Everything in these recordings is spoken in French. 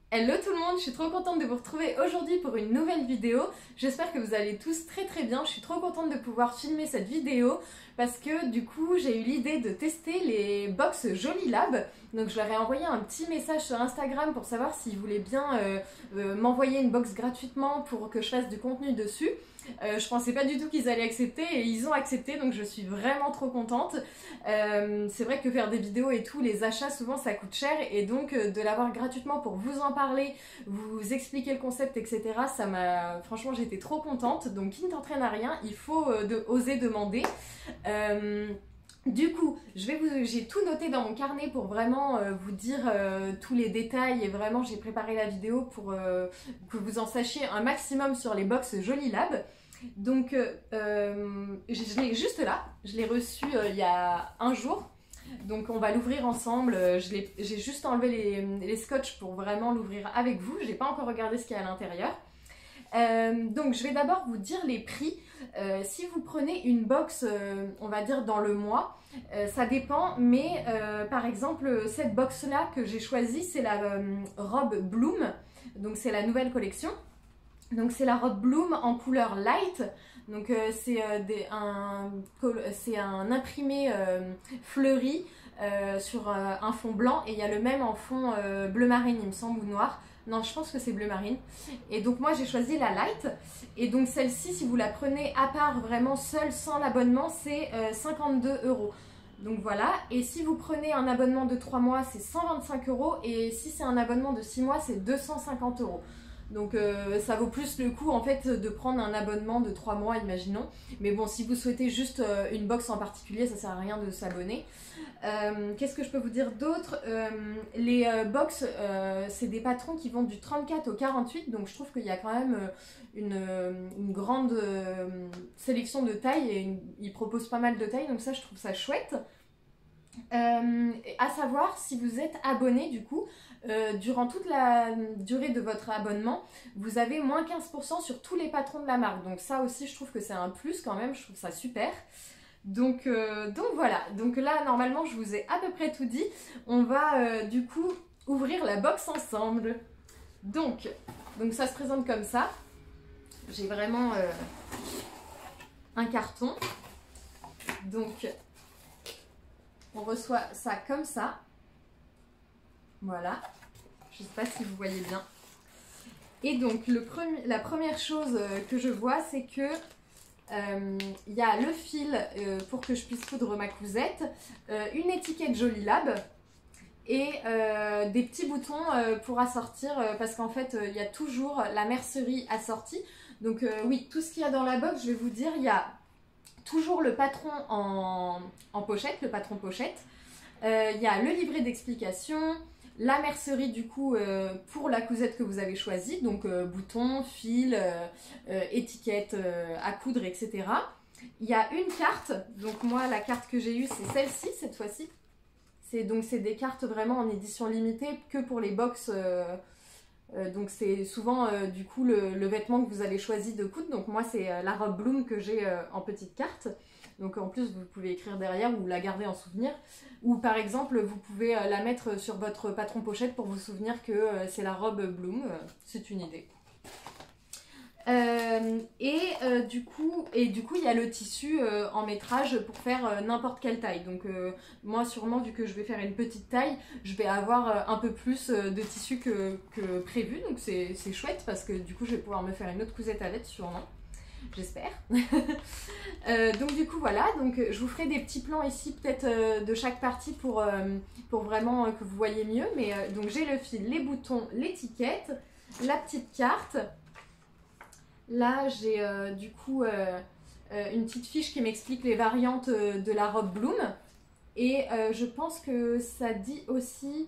Hello tout le monde, je suis trop contente de vous retrouver aujourd'hui pour une nouvelle vidéo. J'espère que vous allez tous très bien. Je suis trop contente de pouvoir filmer cette vidéo parce que du coup j'ai eu l'idée de tester les box Jolilab. Donc je leur ai envoyé un petit message sur Instagram pour savoir s'ils voulaient bien m'envoyer une box gratuitement pour que je fasse du contenu dessus. Je pensais pas du tout qu'ils allaient accepter et ils ont accepté, donc je suis vraiment trop contente. C'est vrai que faire des vidéos et tout, les achats souvent ça coûte cher, et donc de l'avoir gratuitement pour vous en parler, vous expliquer le concept, etc. Ça m'a, franchement j'étais trop contente. Donc qui ne t'entraîne à rien, il faut oser demander. Du coup, j'ai tout noté dans mon carnet pour vraiment vous dire tous les détails, et vraiment j'ai préparé la vidéo pour que vous en sachiez un maximum sur les box Jolilab. Donc je l'ai juste là, je l'ai reçu il y a un jour. Donc on va l'ouvrir ensemble. J'ai juste enlevé les scotch pour vraiment l'ouvrir avec vous. Je n'ai pas encore regardé ce qu'il y a à l'intérieur. Donc je vais d'abord vous dire les prix. Si vous prenez une box, on va dire dans le mois, ça dépend, mais par exemple cette box là que j'ai choisie, c'est la robe Bloom, donc c'est la nouvelle collection. Donc c'est la robe Bloom en couleur light. Donc c'est un imprimé fleuri sur un fond blanc, et il y a le même en fond bleu marine il me semble, ou noir. Non, je pense que c'est bleu marine. Et donc moi j'ai choisi la light. Et donc celle-ci, si vous la prenez à part vraiment seule sans l'abonnement, c'est 52 €. Donc voilà. Et si vous prenez un abonnement de 3 mois, c'est 125 €. Et si c'est un abonnement de 6 mois, c'est 250 €. Donc ça vaut plus le coup en fait de prendre un abonnement de 3 mois, imaginons. Mais bon, si vous souhaitez juste une box en particulier, ça sert à rien de s'abonner. Qu'est-ce que je peux vous dire d'autre? Les box, c'est des patrons qui vont du 34 au 48, donc je trouve qu'il y a quand même une grande sélection de tailles, et ils proposent pas mal de tailles, donc ça je trouve ça chouette. À savoir, si vous êtes abonné du coup, durant toute la durée de votre abonnement, vous avez moins 15% sur tous les patrons de la marque. Donc ça aussi je trouve que c'est un plus quand même, je trouve ça super. Donc voilà, donc là normalement je vous ai à peu près tout dit. On va du coup ouvrir la box ensemble. Donc ça se présente comme ça. J'ai vraiment un carton. Donc on reçoit ça comme ça. Voilà. Je ne sais pas si vous voyez bien. Et donc la première chose que je vois, c'est que il y a le fil pour que je puisse coudre ma cousette, une étiquette Jolilab et des petits boutons pour assortir, parce qu'en fait il y a toujours la mercerie assortie. Donc oui, tout ce qu'il y a dans la box, je vais vous dire, il y a toujours le patron en pochette, le patron pochette. Il y a le livret d'explication, la mercerie du coup pour la cousette que vous avez choisie, donc boutons, fil, étiquette à coudre, etc. Il y a une carte, donc moi la carte que j'ai eue c'est celle-ci cette fois-ci. C'est des cartes vraiment en édition limitée que pour les box. Donc c'est souvent du coup le vêtement que vous avez choisi de coudre. Donc moi c'est la robe Bloom que j'ai en petite carte. Donc en plus vous pouvez écrire derrière ou la garder en souvenir. Ou par exemple vous pouvez la mettre sur votre patron pochette pour vous souvenir que c'est la robe Bloom. C'est une idée. Du coup il y a le tissu en métrage pour faire n'importe quelle taille. Donc moi sûrement, vu que je vais faire une petite taille, je vais avoir un peu plus de tissu que prévu. Donc c'est chouette parce que du coup je vais pouvoir me faire une autre cousette avec sûrement. J'espère. Donc du coup voilà, donc je vous ferai des petits plans ici peut-être de chaque partie pour vraiment que vous voyez mieux. Mais donc j'ai le fil, les boutons, l'étiquette, la petite carte. Là, j'ai du coup une petite fiche qui m'explique les variantes de la robe Bloom. Et je pense que ça dit aussi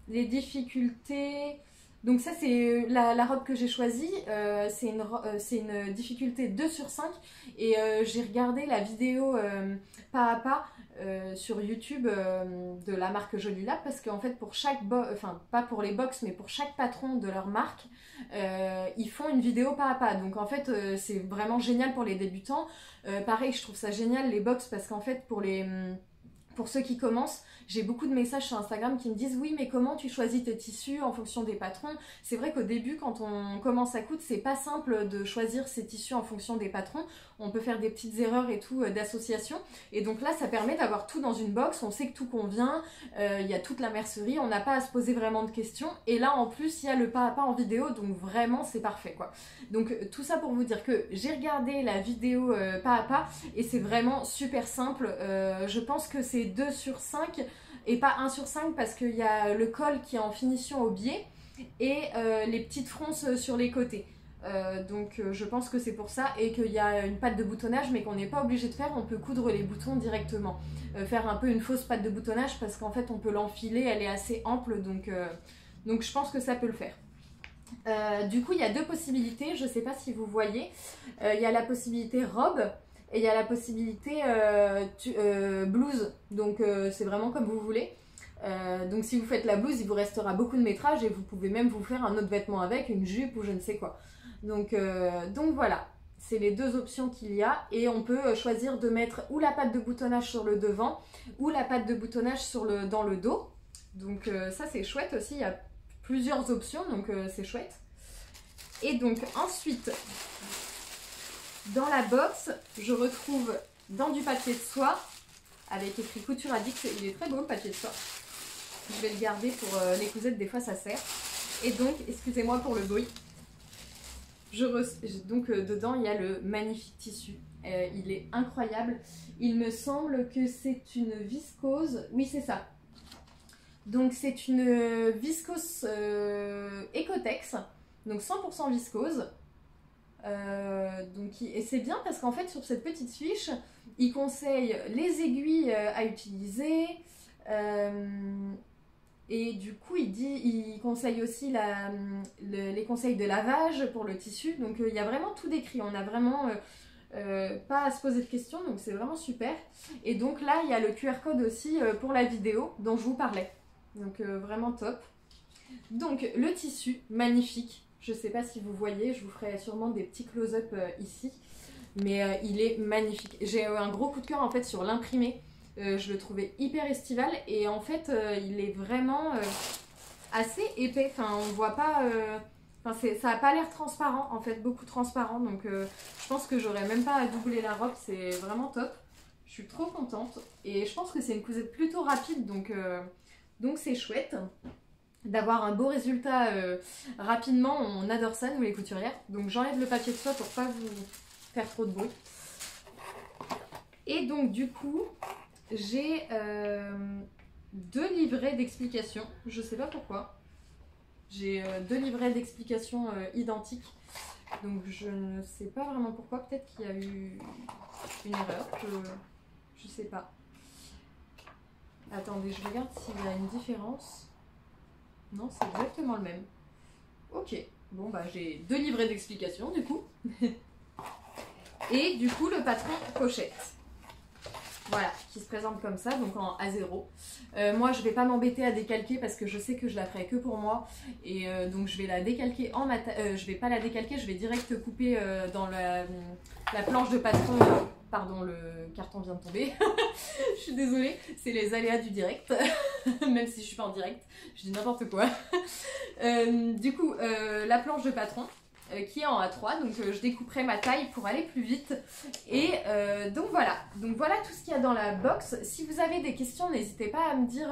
les difficultés. Donc ça, c'est la robe que j'ai choisie. C'est une difficulté 2 sur 5. Et j'ai regardé la vidéo pas à pas sur YouTube de la marque Jolilab, parce qu'en fait pour chaque enfin pas pour les box mais pour chaque patron de leur marque, ils font une vidéo pas à pas. Donc en fait c'est vraiment génial pour les débutants. Pareil, je trouve ça génial les box, parce qu'en fait pour ceux qui commencent, J'ai beaucoup de messages sur Instagram qui me disent oui mais comment tu choisis tes tissus en fonction des patrons. C'est vrai qu'au début quand on commence à coudre c'est pas simple de choisir ses tissus en fonction des patrons. On peut faire des petites erreurs et tout d'association. Et donc là ça permet d'avoir tout dans une box, on sait que tout convient, il y a toute la mercerie, on n'a pas à se poser vraiment de questions. Et là en plus il y a le pas à pas en vidéo, donc vraiment c'est parfait quoi. Donc tout ça pour vous dire que j'ai regardé la vidéo pas à pas et c'est vraiment super simple. Je pense que c'est 2 sur 5 et pas 1 sur 5 parce qu'il y a le col qui est en finition au biais et les petites fronces sur les côtés. Donc je pense que c'est pour ça et qu'il y a une patte de boutonnage mais qu'on n'est pas obligé de faire, on peut coudre les boutons directement. Faire un peu une fausse patte de boutonnage parce qu'en fait on peut l'enfiler, elle est assez ample donc je pense que ça peut le faire. Du coup il y a 2 possibilités, je ne sais pas si vous voyez, il y a la possibilité robe et il y a la possibilité blouse, donc c'est vraiment comme vous voulez. Donc si vous faites la blouse il vous restera beaucoup de métrage et vous pouvez même vous faire un autre vêtement avec, une jupe ou je ne sais quoi. Donc voilà, c'est les 2 options qu'il y a et on peut choisir de mettre ou la patte de boutonnage sur le devant ou la patte de boutonnage dans le dos. Donc ça c'est chouette aussi, il y a plusieurs options donc c'est chouette. Et donc ensuite dans la box je retrouve dans du papier de soie avec écrit Couture Addict, il est très beau le papier de soie. Je vais le garder pour les cousettes, des fois ça sert. Et donc, excusez-moi pour le bruit. Donc dedans il y a le magnifique tissu. Il est incroyable. Il me semble que c'est une viscose. Oui c'est ça. Donc c'est une viscose Ecotex. Donc 100% viscose. Et c'est bien parce qu'en fait sur cette petite fiche il conseille les aiguilles à utiliser et du coup il conseille aussi les conseils de lavage pour le tissu, donc il y a vraiment tout décrit, on a vraiment pas à se poser de questions, donc c'est vraiment super. Et donc là il y a le QR code aussi pour la vidéo dont je vous parlais, donc vraiment top. Donc le tissu magnifique. Je ne sais pas si vous voyez, je vous ferai sûrement des petits close-up ici. Mais il est magnifique. J'ai un gros coup de cœur en fait sur l'imprimé. Je le trouvais hyper estival. Et en fait, il est vraiment assez épais. Enfin, on voit pas... ça n'a pas l'air transparent, en fait, beaucoup transparent. Donc je pense que j'aurais même pas à doubler la robe. C'est vraiment top. Je suis trop contente. Et je pense que c'est une cousette plutôt rapide. Donc c'est chouette d'avoir un beau résultat rapidement. On adore ça nous les couturières. Donc j'enlève le papier de soie pour pas vous faire trop de bruit. Et donc du coup j'ai 2 livrets d'explications. Je sais pas pourquoi j'ai 2 livrets d'explications identiques, donc je ne sais pas vraiment pourquoi. Peut-être qu'il y a eu une erreur, je sais pas. Attendez, je regarde s'il y a une différence. Non, c'est exactement le même. Ok, bon bah j'ai 2 livrets d'explications du coup. Et du coup le patron pochette. Voilà, qui se présente comme ça, donc en A0. Moi je vais pas m'embêter à décalquer parce que je sais que je la ferai que pour moi. Et donc je vais la décalquer en je vais pas la décalquer, je vais direct couper dans la planche de patron. Pardon, le carton vient de tomber. Je suis désolée, c'est les aléas du direct. Même si je suis pas en direct, je dis n'importe quoi. Du coup, la planche de patron qui est en A3, donc je découperai ma taille pour aller plus vite. Et donc voilà tout ce qu'il y a dans la box. Si vous avez des questions, n'hésitez pas à me dire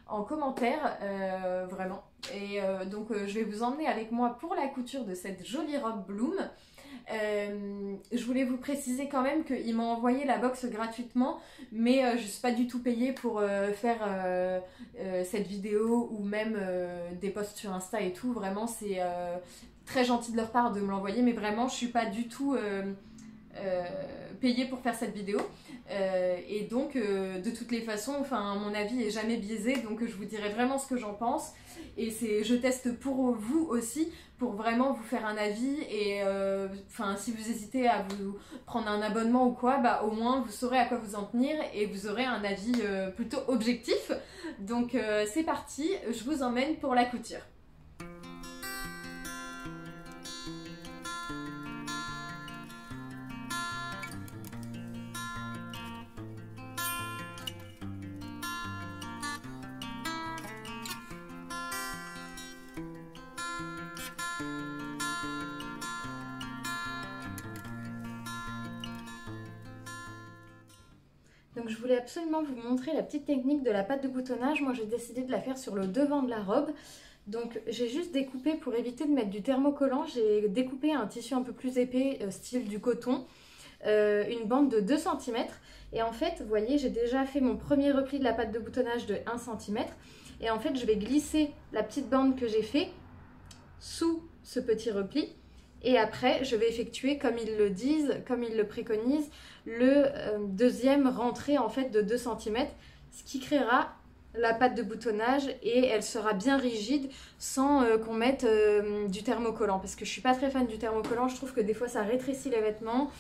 en commentaire, vraiment. Et donc je vais vous emmener avec moi pour la couture de cette jolie robe Bloom. Je voulais vous préciser quand même qu'ils m'ont envoyé la box gratuitement, mais je ne suis pas du tout payée pour faire cette vidéo ou même des posts sur Insta et tout. Vraiment c'est très gentil de leur part de me l'envoyer, mais vraiment je ne suis pas du tout payée pour faire cette vidéo. Et donc de toutes les façons, enfin mon avis est jamais biaisé, donc je vous dirai vraiment ce que j'en pense. Et je teste pour vous aussi, pour vraiment vous faire un avis. Et si vous hésitez à vous prendre un abonnement ou quoi, bah au moins vous saurez à quoi vous en tenir et vous aurez un avis plutôt objectif. Donc c'est parti, je vous emmène pour la couture. Donc je voulais absolument vous montrer la petite technique de la pâte de boutonnage. Moi j'ai décidé de la faire sur le devant de la robe. Donc j'ai juste découpé, pour éviter de mettre du thermocollant, j'ai découpé un tissu un peu plus épais, style du coton, une bande de 2 cm. Et en fait, vous voyez, j'ai déjà fait mon premier repli de la pâte de boutonnage de 1 cm. Et en fait, je vais glisser la petite bande que j'ai fait sous ce petit repli. Et après, je vais effectuer, comme ils le disent, comme ils le préconisent, le deuxième rentrée en fait de 2 cm, ce qui créera la pâte de boutonnage et elle sera bien rigide sans qu'on mette du thermocollant. Parce que je suis pas très fan du thermocollant, je trouve que des fois ça rétrécit les vêtements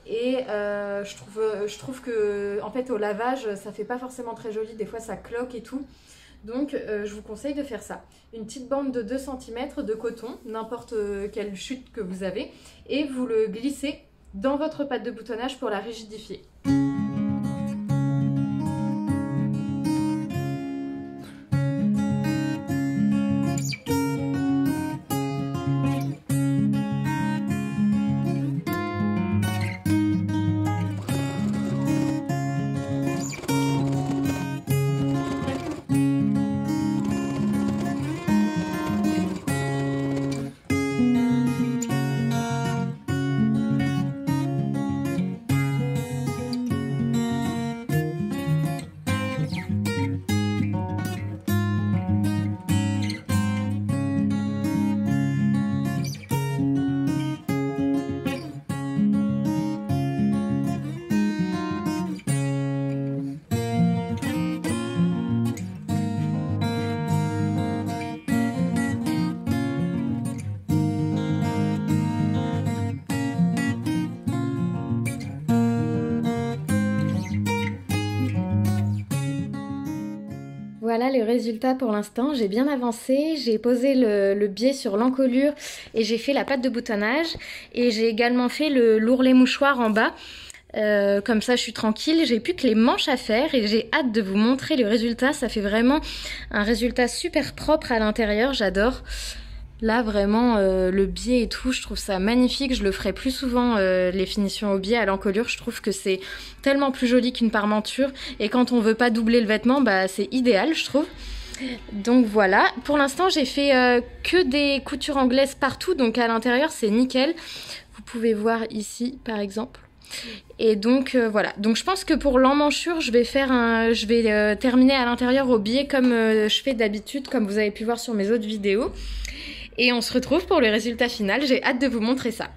et je trouve que en fait au lavage ça fait pas forcément très joli, des fois ça cloque et tout. Donc je vous conseille de faire ça. Une petite bande de 2 cm de coton, n'importe quelle chute que vous avez, et vous le glissez dans votre pâte de boutonnage pour la rigidifier. Voilà le résultat pour l'instant, j'ai bien avancé, j'ai posé le biais sur l'encolure et j'ai fait la pâte de boutonnage et j'ai également fait l'ourlet mouchoir en bas. Comme ça je suis tranquille, j'ai plus que les manches à faire et j'ai hâte de vous montrer le résultat. Ça fait vraiment un résultat super propre à l'intérieur, j'adore. Là vraiment le biais et tout, je trouve ça magnifique. Je le ferai plus souvent les finitions au biais à l'encolure. Je trouve que c'est tellement plus joli qu'une parmenture. Et quand on veut pas doubler le vêtement, bah c'est idéal je trouve. Donc voilà, pour l'instant j'ai fait que des coutures anglaises partout. Donc à l'intérieur c'est nickel. Vous pouvez voir ici par exemple. Et donc voilà, donc je pense que pour l'emmanchure je vais terminer à l'intérieur au biais comme je fais d'habitude, comme vous avez pu voir sur mes autres vidéos. Et on se retrouve pour le résultat final, j'ai hâte de vous montrer ça.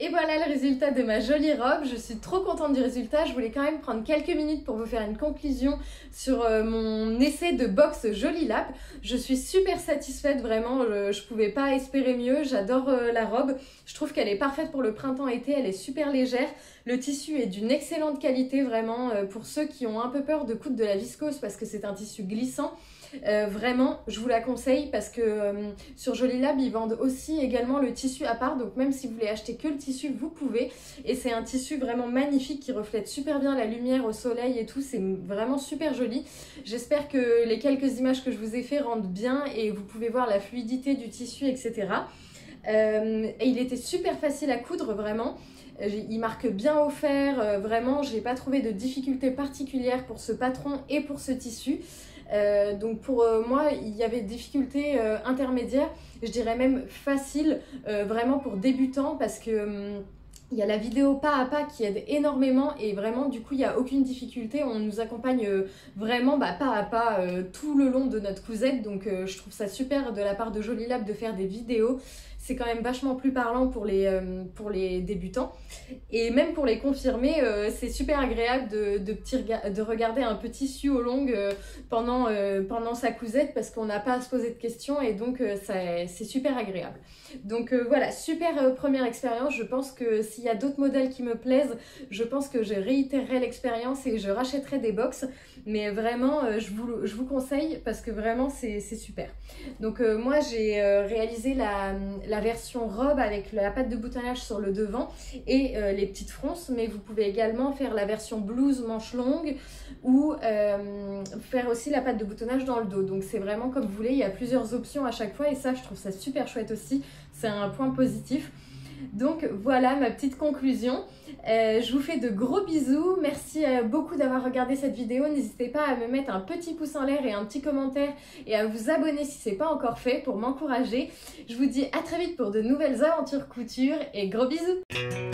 Et voilà le résultat de ma jolie robe, je suis trop contente du résultat. Je voulais quand même prendre quelques minutes pour vous faire une conclusion sur mon essai de box Jolie Lap. Je suis super satisfaite, vraiment, je pouvais pas espérer mieux, j'adore la robe. Je trouve qu'elle est parfaite pour le printemps-été, elle est super légère. Le tissu est d'une excellente qualité, vraiment, pour ceux qui ont un peu peur de coudre de la viscose parce que c'est un tissu glissant. Vraiment je vous la conseille parce que sur Jolie Lab ils vendent aussi également le tissu à part, donc même si vous voulez acheter que le tissu vous pouvez, et c'est un tissu vraiment magnifique qui reflète super bien la lumière au soleil et tout, c'est vraiment super joli. J'espère que les quelques images que je vous ai fait rendent bien et vous pouvez voir la fluidité du tissu, etc. Et il était super facile à coudre, vraiment. Il marque bien au fer, vraiment j'ai pas trouvé de difficulté particulière pour ce patron et pour ce tissu. Donc pour moi il y avait des difficultés intermédiaires, je dirais même faciles, vraiment pour débutants, parce que il y a la vidéo pas à pas qui aide énormément et vraiment du coup il n'y a aucune difficulté, on nous accompagne vraiment pas à pas tout le long de notre cousette, donc je trouve ça super de la part de Jolie Lab de faire des vidéos. c'est quand même vachement plus parlant pour les débutants. Et même pour les confirmés, c'est super agréable de regarder un petit sioux au long pendant sa cousette, parce qu'on n'a pas à se poser de questions, et donc c'est super agréable. Donc voilà, super première expérience. Je pense que s'il y a d'autres modèles qui me plaisent, je pense que je réitérerai l'expérience et je rachèterai des box. Mais vraiment, je vous conseille, parce que vraiment c'est super. Donc moi j'ai réalisé la version robe avec la patte de boutonnage sur le devant et les petites fronces, mais vous pouvez également faire la version blouse manche longue ou faire aussi la patte de boutonnage dans le dos. Donc c'est vraiment comme vous voulez, il y a plusieurs options à chaque fois, et ça je trouve ça super chouette aussi, c'est un point positif. Donc voilà ma petite conclusion. Je vous fais de gros bisous, merci beaucoup d'avoir regardé cette vidéo. N'hésitez pas à me mettre un petit pouce en l'air et un petit commentaire, et à vous abonner si ce n'est pas encore fait pour m'encourager. Je vous dis à très vite pour de nouvelles aventures couture, et gros bisous.